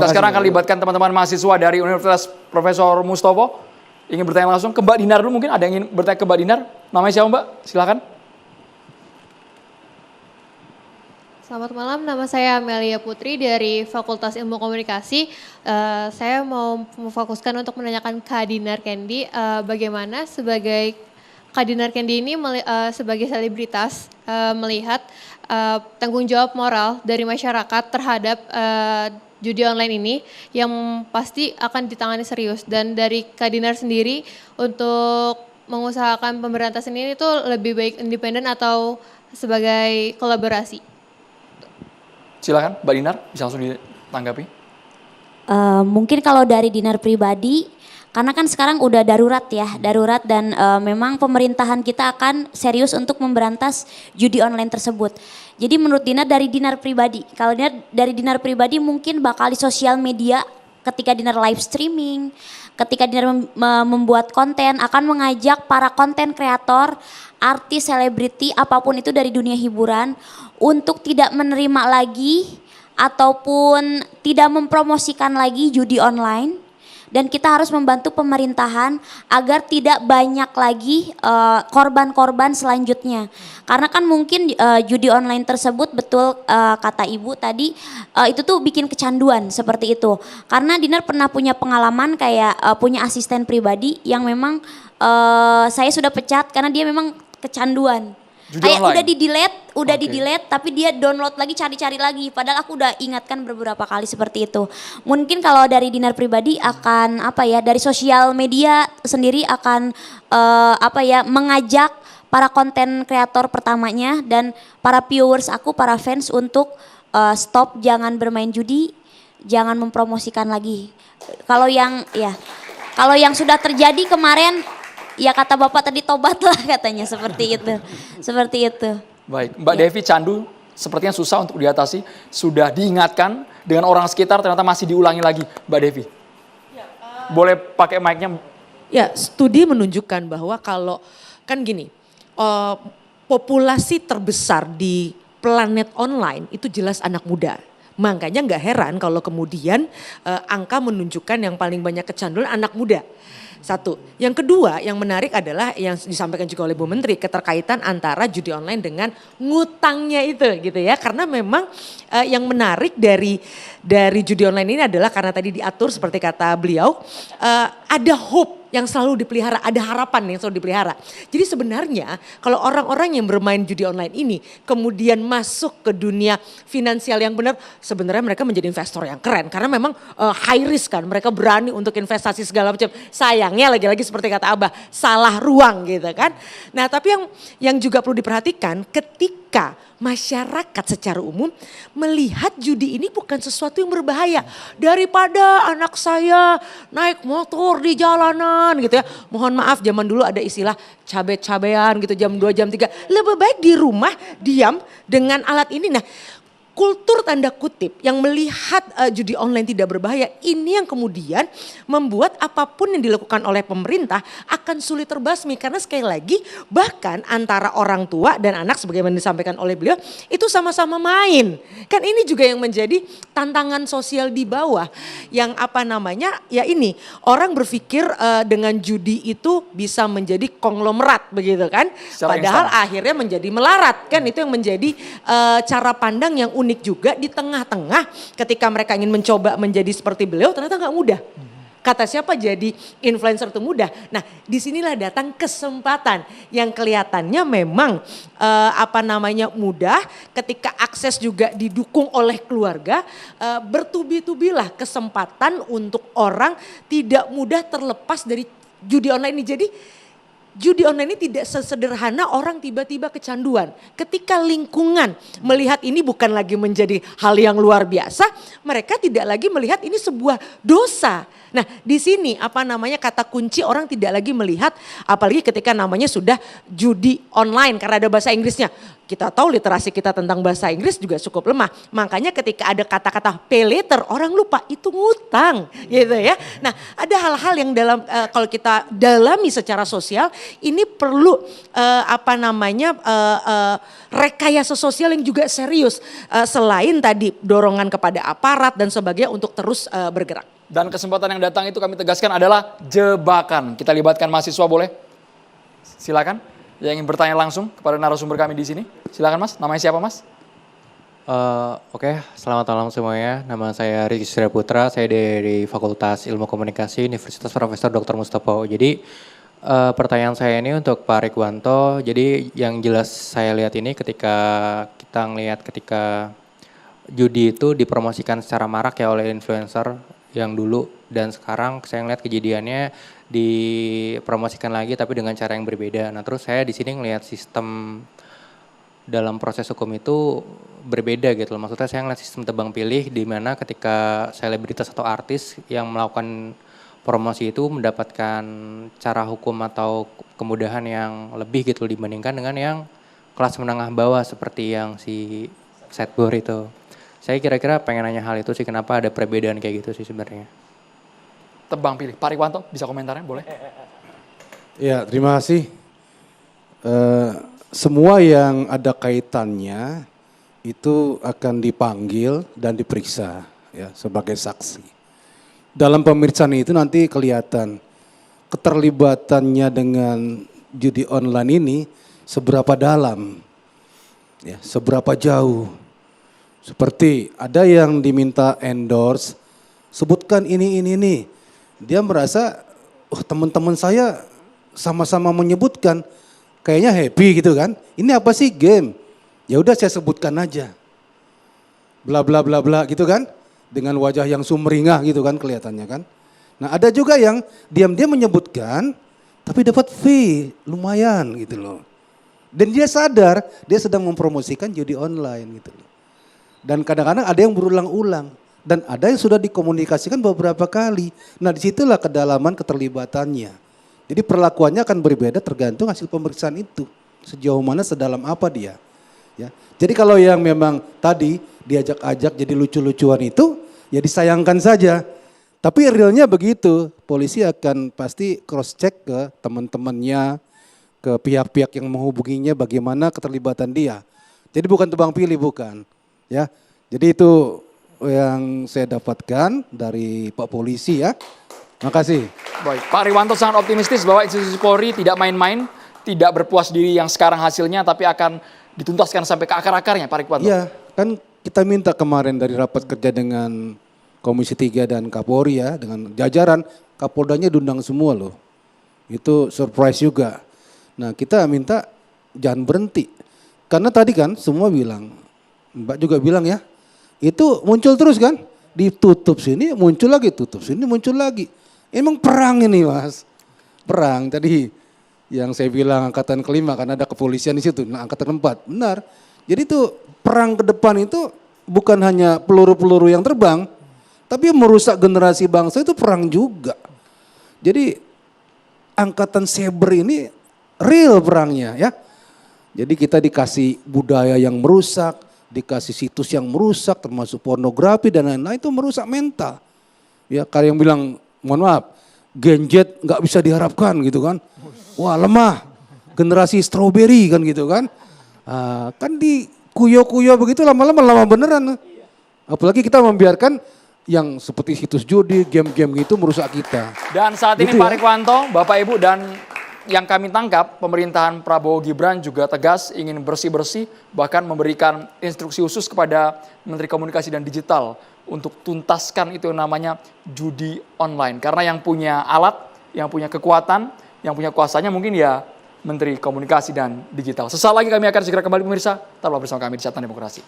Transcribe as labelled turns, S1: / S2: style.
S1: Kita sekarang akan libatkan teman-teman mahasiswa dari Universitas Profesor Mustopo. Ingin bertanya langsung ke Mbak Dinar dulu, mungkin ada yang ingin bertanya ke Mbak Dinar. Namanya siapa Mbak? Silakan.
S2: Selamat malam, nama saya Amelia Putri dari Fakultas Ilmu Komunikasi. Saya mau memfokuskan untuk menanyakan Kak Dinar Candy, bagaimana sebagai Kak Dinar Candy ini sebagai selebritas melihat tanggung jawab moral dari masyarakat terhadap judi online ini yang pasti akan ditangani serius. Dan dari Kak Dinar sendiri untuk mengusahakan pemberantasan ini itu lebih baik independen atau sebagai kolaborasi?
S1: Silakan Mbak Dinar, bisa langsung ditanggapi.
S3: Mungkin kalau dari Dinar pribadi, karena kan sekarang udah darurat ya, darurat dan memang pemerintahan kita akan serius untuk memberantas judi online tersebut. Jadi menurut Dinar dari Dinar pribadi, kalau dari Dinar pribadi mungkin bakal di sosial media ketika Dinar live streaming, ketika Dinar membuat konten akan mengajak para konten kreator, artis, selebriti, apapun itu dari dunia hiburan untuk tidak menerima lagi ataupun tidak mempromosikan lagi judi online. Dan kita harus membantu pemerintahan agar tidak banyak lagi korban-korban selanjutnya. Karena kan mungkin judi online tersebut betul kata Ibu tadi itu tuh bikin kecanduan seperti itu. Karena Dinar pernah punya pengalaman kayak punya asisten pribadi yang memang saya sudah pecat karena dia memang kecanduan.
S1: Judi
S3: Kayak
S1: online?
S3: udah di delete tapi dia download lagi cari-cari lagi. Padahal aku udah ingatkan beberapa kali seperti itu. Mungkin kalau dari Dinar pribadi akan dari sosial media sendiri akan mengajak para konten kreator pertamanya dan para viewers aku, para fans untuk stop, jangan bermain judi, jangan mempromosikan lagi. Kalau yang sudah terjadi kemarin, ya kata Bapak tadi tobatlah katanya seperti itu. Seperti itu.
S1: Baik, Mbak Devi, candu sepertinya susah untuk diatasi. Sudah diingatkan dengan orang sekitar ternyata masih diulangi lagi, Mbak Devi. Boleh pakai mic-nya?
S4: Ya, studi menunjukkan bahwa kalau kan gini, populasi terbesar di planet online itu jelas anak muda. Makanya nggak heran kalau kemudian angka menunjukkan yang paling banyak kecanduan anak muda. Satu. Yang kedua yang menarik adalah yang disampaikan juga oleh Bu Menteri, keterkaitan antara judi online dengan ngutangnya itu gitu ya. Karena memang yang menarik dari judi online ini adalah karena tadi diatur seperti kata beliau, ada hope yang selalu dipelihara, ada harapan yang selalu dipelihara. Jadi sebenarnya kalau orang-orang yang bermain judi online ini kemudian masuk ke dunia finansial yang benar, sebenarnya mereka menjadi investor yang keren. Karena memang high risk kan, mereka berani untuk investasi segala macam. Sayangnya lagi-lagi seperti kata Abah, salah ruang gitu kan. Nah tapi yang juga perlu diperhatikan ketika masyarakat secara umum melihat judi ini bukan sesuatu yang berbahaya. Daripada anak saya naik motor di jalanan gitu ya. Mohon maaf zaman dulu ada istilah cabe-cabean gitu jam 2 jam 3. Lebih baik di rumah diam dengan alat ini. Nah kultur tanda kutip yang melihat judi online tidak berbahaya ini yang kemudian membuat apapun yang dilakukan oleh pemerintah akan sulit terbasmi karena sekali lagi bahkan antara orang tua dan anak sebagaimana disampaikan oleh beliau itu sama-sama main. Kan ini juga yang menjadi tantangan sosial di bawah yang ya ini orang berpikir dengan judi itu bisa menjadi konglomerat begitu kan. Padahal akhirnya menjadi melarat kan itu yang menjadi cara pandang yang unik juga di tengah-tengah ketika mereka ingin mencoba menjadi seperti beliau ternyata nggak mudah. Kata siapa jadi influencer itu mudah. Nah disinilah datang kesempatan yang kelihatannya memang mudah ketika akses juga didukung oleh keluarga. Bertubi-tubilah kesempatan untuk orang tidak mudah terlepas dari judi online ini. Jadi judi online ini tidak sesederhana orang tiba-tiba kecanduan. Ketika lingkungan melihat ini bukan lagi menjadi hal yang luar biasa, mereka tidak lagi melihat ini sebuah dosa. Nah, di sini kata kunci orang tidak lagi melihat apalagi ketika namanya sudah judi online karena ada bahasa Inggrisnya. Kita tahu literasi kita tentang bahasa Inggris juga cukup lemah. Makanya ketika ada kata-kata pay later orang lupa itu ngutang gitu ya. Nah ada hal-hal yang kalau kita dalami secara sosial ini perlu rekayasa sosial yang juga serius. Selain tadi dorongan kepada aparat dan sebagainya untuk terus bergerak.
S1: Dan kesempatan yang datang itu kami tegaskan adalah jebakan. Kita libatkan mahasiswa boleh? Silakan. Yang ingin bertanya langsung kepada narasumber kami di sini. Silakan Mas, namanya siapa Mas?
S5: Oke, selamat malam semuanya. Nama saya Rizky Surya Putra, saya dari Fakultas Ilmu Komunikasi Universitas Profesor Dr. Mustopo. Jadi pertanyaan saya ini untuk Pak Rikwanto. Jadi yang jelas saya lihat ini ketika judi itu dipromosikan secara marak ya oleh influencer yang dulu, dan sekarang saya ngeliat kejadiannya dipromosikan lagi tapi dengan cara yang berbeda. Nah terus saya di sini ngelihat sistem dalam proses hukum itu berbeda gitu loh. Maksudnya saya ngeliat sistem tebang pilih di mana ketika selebritas atau artis yang melakukan promosi itu mendapatkan cara hukum atau kemudahan yang lebih gitu dibandingkan dengan yang kelas menengah bawah seperti yang si Setbor itu. Saya kira-kira pengen nanya hal itu sih, kenapa ada perbedaan kayak gitu sih sebenarnya.
S1: Tebang pilih. Pak Rikwanto bisa komentarnya boleh?
S6: Ya, terima kasih. Semua yang ada kaitannya itu akan dipanggil dan diperiksa ya sebagai saksi. Dalam pemeriksaan itu nanti kelihatan keterlibatannya dengan judi online ini seberapa dalam, ya, seberapa jauh. Seperti ada yang diminta endorse, sebutkan ini. Dia merasa, teman-teman saya sama-sama menyebutkan, kayaknya happy gitu kan. Ini apa sih, game? Ya udah saya sebutkan aja. Bla bla bla bla gitu kan. Dengan wajah yang sumringah gitu kan kelihatannya kan. Nah ada juga yang diam-diam menyebutkan tapi dapat fee lumayan gitu loh. Dan dia sadar dia sedang mempromosikan judi online gitu loh. Dan kadang-kadang ada yang berulang-ulang. Dan ada yang sudah dikomunikasikan beberapa kali. Nah disitulah kedalaman keterlibatannya. Jadi perlakuannya akan berbeda tergantung hasil pemeriksaan itu. Sejauh mana, sedalam apa dia. Ya. Jadi kalau yang memang tadi diajak-ajak jadi lucu-lucuan itu, ya disayangkan saja. Tapi realnya begitu, polisi akan pasti cross check ke teman-temannya, ke pihak-pihak yang menghubunginya bagaimana keterlibatan dia. Jadi bukan tebang pilih, bukan. Ya, jadi itu yang saya dapatkan dari Pak Polisi ya. Makasih.
S1: Baik, Pak Rikwanto sangat optimistis bahwa institusi Polri tidak main-main, tidak berpuas diri yang sekarang hasilnya, tapi akan dituntaskan sampai ke akar-akarnya, Pak Rikwanto.
S6: Iya, kan kita minta kemarin dari rapat kerja dengan Komisi 3 dan Kapolri ya, dengan jajaran, Kapoldanya diundang semua loh. Itu surprise juga. Nah kita minta jangan berhenti. Karena tadi kan semua bilang, Mbak juga bilang ya, itu muncul terus kan, ditutup sini muncul lagi, tutup sini muncul lagi. Emang perang ini Mas, perang tadi yang saya bilang angkatan kelima kan ada kepolisian di situ, nah angkatan 4, benar. Jadi itu perang ke depan itu bukan hanya peluru-peluru yang terbang, tapi merusak generasi bangsa itu perang juga. Jadi angkatan cyber ini real perangnya ya. Jadi kita dikasih budaya yang merusak, dikasih situs yang merusak termasuk pornografi dan lain-lain, itu merusak mental. Ya kayak yang bilang, mohon maaf, Genjet nggak bisa diharapkan gitu kan. Wah lemah, generasi strawberry kan gitu kan. Kan di kuyo-kuyo begitu lama-lama lama beneran. Apalagi kita membiarkan yang seperti situs judi, game-game gitu merusak kita.
S1: Dan saat ini
S6: Gitu
S1: Pak
S6: ya.
S1: Rikwanto, Bapak Ibu, dan yang kami tangkap, pemerintahan Prabowo Gibran juga tegas ingin bersih-bersih, bahkan memberikan instruksi khusus kepada Menteri Komunikasi dan Digital untuk tuntaskan itu yang namanya judi online. Karena yang punya alat, yang punya kekuatan, yang punya kuasanya mungkin ya Menteri Komunikasi dan Digital. Sesaat lagi kami akan segera kembali pemirsa, tetaplah bersama kami di Catatan Demokrasi.